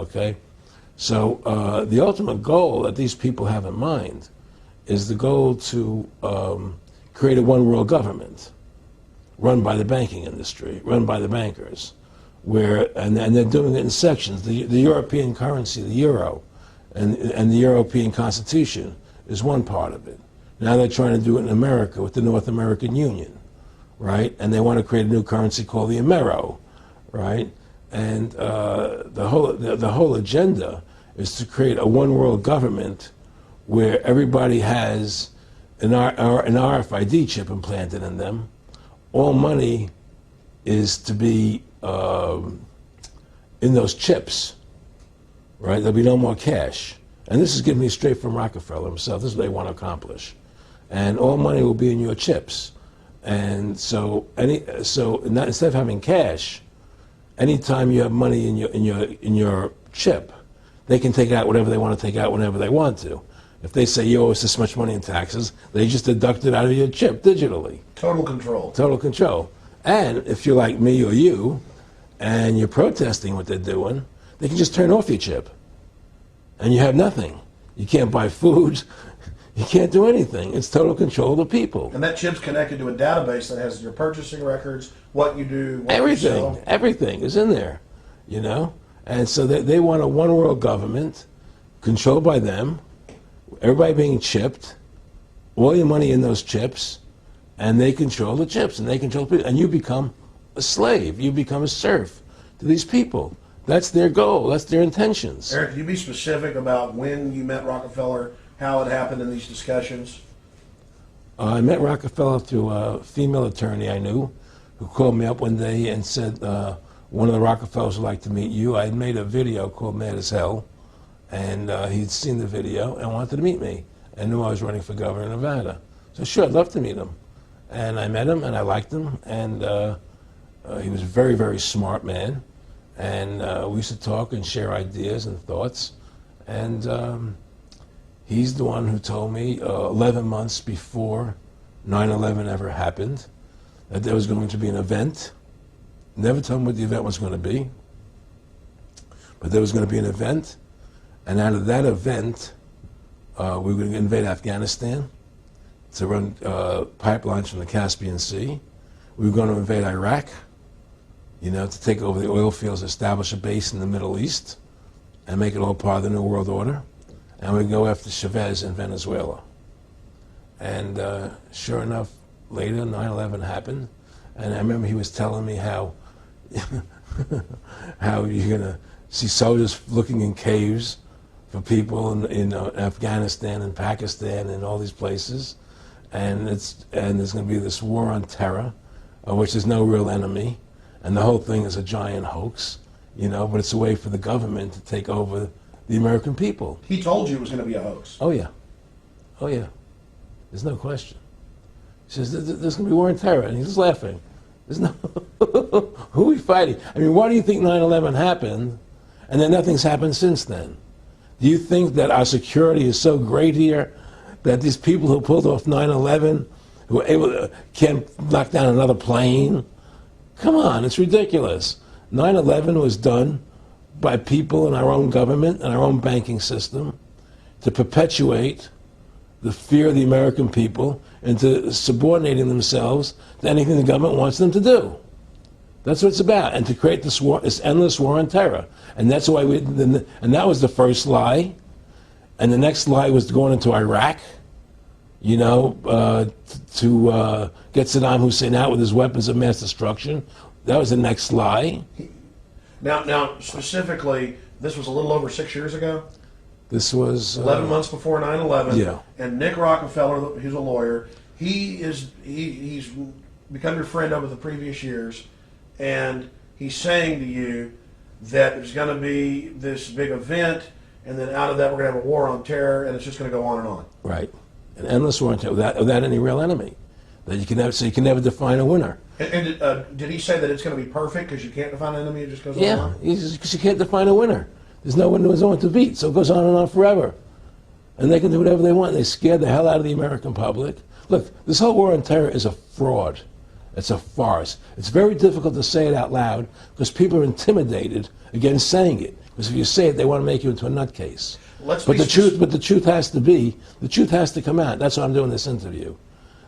okay? So the ultimate goal that these people have in mind is the goal to create a one world government run by the banking industry, run by the bankers, and they're doing it in sections. The European currency, the euro, and the European Constitution is one part of it. Now they're trying to do it in America with the North American Union, right? And they want to create a new currency called the Amero, right? And the whole agenda is to create a one world government where everybody has an RFID chip implanted in them. All money is to be in those chips, right? There'll be no more cash. And this is given me straight from Rockefeller himself. This is what they want to accomplish. And all money will be in your chips. And so instead of having cash, anytime you have money in your chip, they can take out whatever they want to take out whenever they want to. If they say you owe us this much money in taxes, they just deduct it out of your chip digitally. Total control. Total control. And if you're like me or you, and you're protesting what they're doing, they can just turn off your chip. And you have nothing. You can't buy food. You can't do anything. It's total control of the people. And that chip's connected to a database that has your purchasing records, what you do, what everything, you sell. Everything is in there, you know? And so they want a one world government controlled by them, everybody being chipped, all your money in those chips, and they control the chips, and they control people, and you become a slave, you become a serf to these people. That's their goal, that's their intentions. Aaron, can you be specific about when you met Rockefeller, how it happened in these discussions? I met Rockefeller through a female attorney I knew who called me up one day and said, one of the Rockefellers would like to meet you. I had made a video called Mad as Hell, and he'd seen the video and wanted to meet me and knew I was running for governor of Nevada. So sure, I'd love to meet him. And I met him and I liked him, and he was a very, very smart man. And we used to talk and share ideas and thoughts. And he's the one who told me 11 months before 9/11 ever happened that there was going to be an event. Never told me what the event was going to be, but there was going to be an event. And out of that event, we were going to invade Afghanistan to run pipelines from the Caspian Sea. We were going to invade Iraq, you know, to take over the oil fields, establish a base in the Middle East, and make it all part of the New World Order. And we'd go after Chavez in Venezuela. And sure enough, later 9/11 happened. And I remember he was telling me how how you're going to see soldiers looking in caves for people in Afghanistan and Pakistan and all these places. And there's going to be this war on terror, of which there's no real enemy. And the whole thing is a giant hoax, you know, but it's a way for the government to take over the American people. He told you it was going to be a hoax. Oh, yeah. Oh, yeah. There's no question. He says, there's going to be war on terror. And he's just laughing. There's no... Who are we fighting? I mean, why do you think 9/11 happened and then nothing's happened since then? Do you think that our security is so great here that these people who pulled off 9/11, who were able to, can't knock down another plane? Come on, it's ridiculous. 9/11 was done by people in our own government and our own banking system to perpetuate the fear of the American people into subordinating themselves to anything the government wants them to do. That's what it's about, and to create this war, this endless war on terror. And that's why and that was the first lie. And the next lie was going into Iraq, you know, to get Saddam Hussein out with his weapons of mass destruction. That was the next lie. Now, specifically, this was a little over 6 years ago? This was... 11 months before 9/11. Yeah. And Nick Rockefeller, who's a lawyer, he's become your friend over the previous years, and he's saying to you that there's going to be this big event, and then out of that we're going to have a war on terror, and it's just going to go on and on. Right. An endless war on terror without any real enemy. That you can never, so you can never define a winner. And did he say that it's going to be perfect because you can't define an enemy, it just goes on and on? Yeah, because you can't define a winner. There's no one to beat, so it goes on and on forever. And they can do whatever they want. They scared the hell out of the American public. Look, this whole war on terror is a fraud. It's a farce. It's very difficult to say it out loud because people are intimidated against saying it. Because if you say it, they want to make you into a nutcase. But the truth has to come out. That's why I'm doing this interview.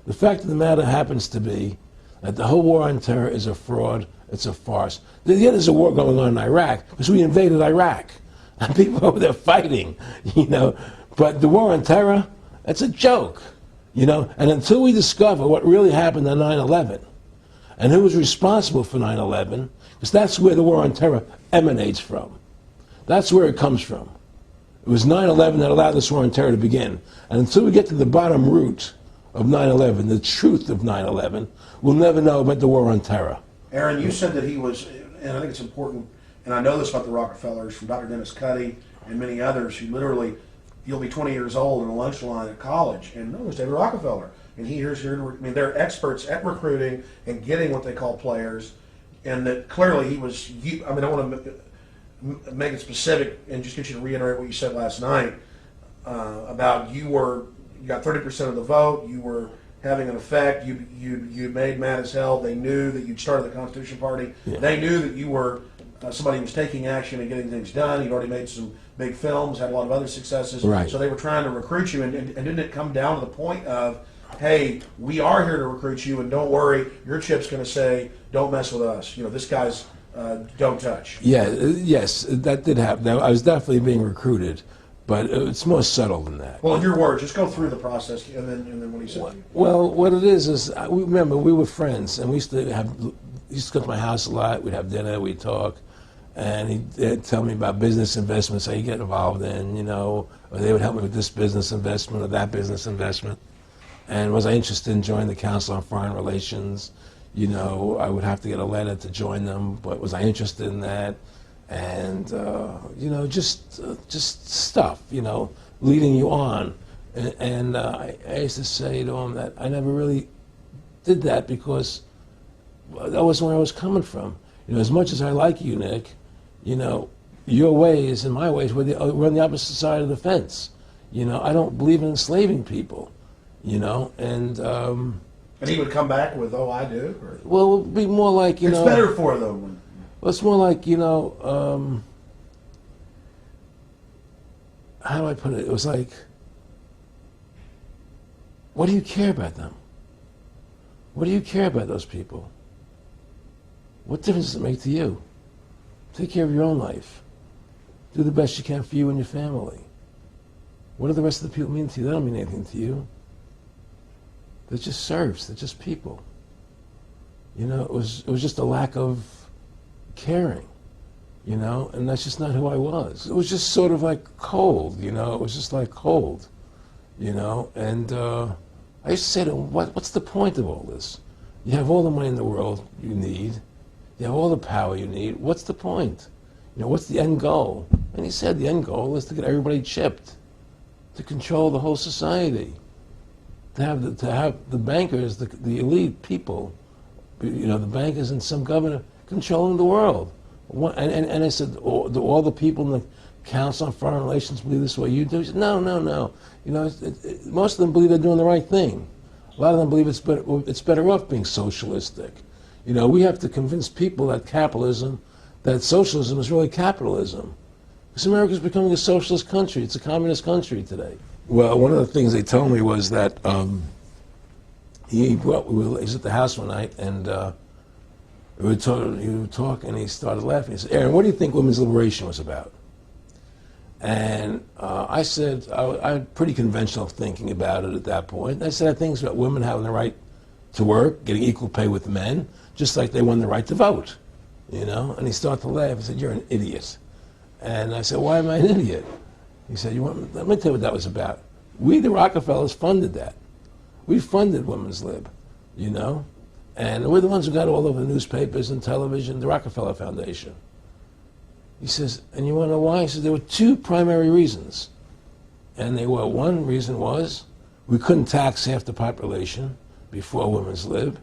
The fact of the matter happens to be that the whole war on terror is a fraud. It's a farce. Yeah, there's a war going on in Iraq because we invaded Iraq. And people over there fighting, you know. But the war on terror, it's a joke, you know. And until we discover what really happened on 9/11 and who was responsible for 9/11, because that's where the war on terror emanates from. That's where it comes from. It was 9/11 that allowed this war on terror to begin. And until we get to the bottom root of 9/11, the truth of 9/11, we'll never know about the war on terror. Aaron, you said that he was, and I think it's important, and I know this about the Rockefellers from Dr. Dennis Cuddy and many others who literally, you'll be 20 years old in a lunch line at college, and no, there's David Rockefeller. And here's here, I mean, they're experts at recruiting and getting what they call players, and that clearly he was, I mean, I want to make it specific and just get you to reiterate what you said last night about you got 30% of the vote, you were having an effect, you made mad as hell, they knew that you'd started the Constitution Party, they knew that you were somebody who was taking action and getting things done, you'd already made some big films, had a lot of other successes, right. So they were trying to recruit you, and didn't it come down to the point of, hey, we are here to recruit you, and don't worry, your chip's going to say, don't mess with us, you know, this guy's don't touch. Yeah, yes, that did happen. I was definitely being recruited, but it's more subtle than that. Well, in your words, just go through the process, and then what he said. Well, what it is remember, we were friends, and we used to go to my house a lot, we'd have dinner, we'd talk, and he'd tell me about business investments, how you get involved in, you know, or they would help me with this business investment or that business investment. And was I interested in joining the Council on Foreign Relations? You know, I would have to get a letter to join them, but was I interested in that? And, you know, just stuff, you know, leading you on. And I used to say to him that I never really did that because that wasn't where I was coming from. You know, as much as I like you, Nick, you know, your ways and my ways, we're on the opposite side of the fence. You know, I don't believe in enslaving people, you know, and he would come back with, oh, I do? Or? Well, it would be more like, you know... It's better for them. Well, it's more like, you know, how do I put it? It was like, what do you care about them? What do you care about those people? What difference does it make to you? Take care of your own life. Do the best you can for you and your family. What do the rest of the people mean to you? They don't mean anything to you. They're just serfs. They're just people. You know, it was just a lack of caring, you know, and that's just not who I was. It was just sort of like cold, you know. It was just like cold, you know. And I used to say to him, what's the point of all this? You have all the money in the world you need. You have all the power you need. What's the point? You know, what's the end goal? And he said the end goal is to get everybody chipped, to control the whole society, to have the bankers, the elite people, you know, the bankers and some governor controlling the world. And I said, do all the people in the Council on Foreign Relations believe this way you do? He said, no. You know, most of them believe they're doing the right thing. A lot of them believe it's better off being socialistic. You know, we have to convince people that socialism is really capitalism. Because America's becoming a socialist country. It's a communist country today. Well, one of the things they told me was that he was at the house one night, and he would talk, and he started laughing. He said, Aaron, what do you think women's liberation was about? And I said, I had pretty conventional thinking about it at that point. I said, I think it's about women having the right to work, getting equal pay with men, just like they won the right to vote, you know? And he started to laugh. He said, you're an idiot. And I said, why am I an idiot? He said, let me tell you what that was about. We, the Rockefellers, funded that. We funded women's lib, you know? And we're the ones who got all over the newspapers and television, the Rockefeller Foundation. He says, and you want to know why? He says, there were two primary reasons. And one reason was we couldn't tax half the population before women's lib.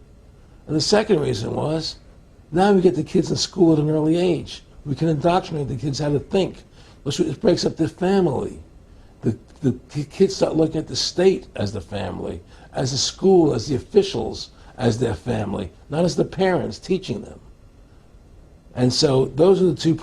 And the second reason was, now we get the kids in school at an early age. We can indoctrinate the kids how to think. It breaks up the family. The kids start looking at the state as the family, as the school, as the officials, as their family, not as the parents teaching them. And so those are the two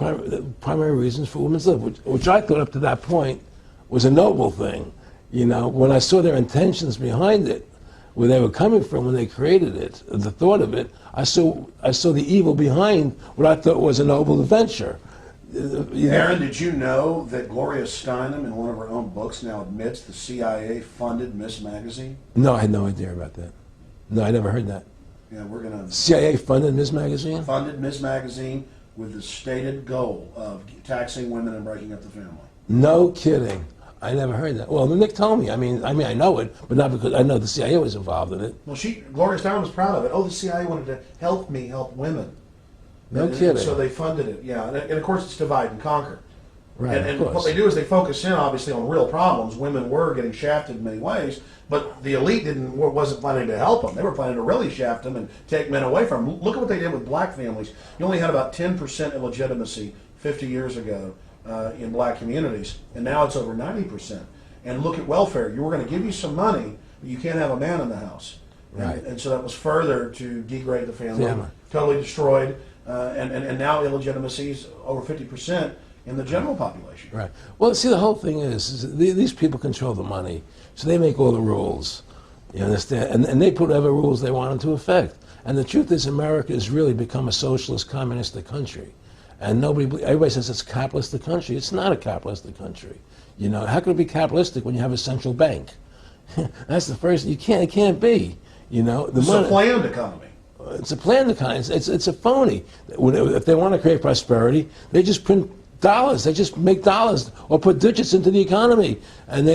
primary reasons for women's lib, which I thought up to that point was a noble thing. You know, when I saw their intentions behind it, where they were coming from when they created it, the thought of it, I saw the evil behind what I thought was a noble venture. Aaron, did you know that Gloria Steinem, in one of her own books, now admits the CIA funded Miss Magazine? No, I had no idea about that. No, I never heard that. Yeah, we're going to... CIA funded Miss Magazine? Funded Miss Magazine with the stated goal of taxing women and breaking up the family. No kidding. I never heard that. Well, Nick told me. I mean, I know it, but not because I know the CIA was involved in it. Well, Gloria Steinem was proud of it. Oh, the CIA wanted to help me help women. No kidding. So they funded it, yeah. And of course, it's divide and conquer. Right, and what they do is they focus in, obviously, on real problems. Women were getting shafted in many ways, but the elite wasn't planning to help them. They were planning to really shaft them and take men away from them. Look at what they did with black families. You only had about 10% illegitimacy 50 years ago in black communities, and now it's over 90%. And look at welfare. You were going to give you some money, but you can't have a man in the house. Right. And so that was further to degrade the family, totally destroyed. And now illegitimacy is over 50% in the general population. Right. Well, see, the whole thing is these people control the money, so they make all the rules. You understand? And they put whatever rules they want into effect. And the truth is, America has really become a socialist, communistic country. And everybody says it's a capitalistic country. It's not a capitalistic country. You know, how can it be capitalistic when you have a central bank? That's the first. It can't be. You know, it's a planned economy. It's a planned economy. It's a phony. If they want to create prosperity, they just print dollars. They just make dollars or put digits into the economy, and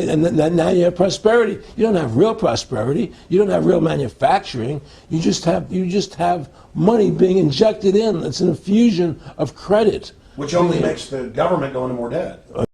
now you have prosperity. You don't have real prosperity. You don't have real manufacturing. You just have money being injected in. It's an infusion of credit, which only makes the government go into more debt.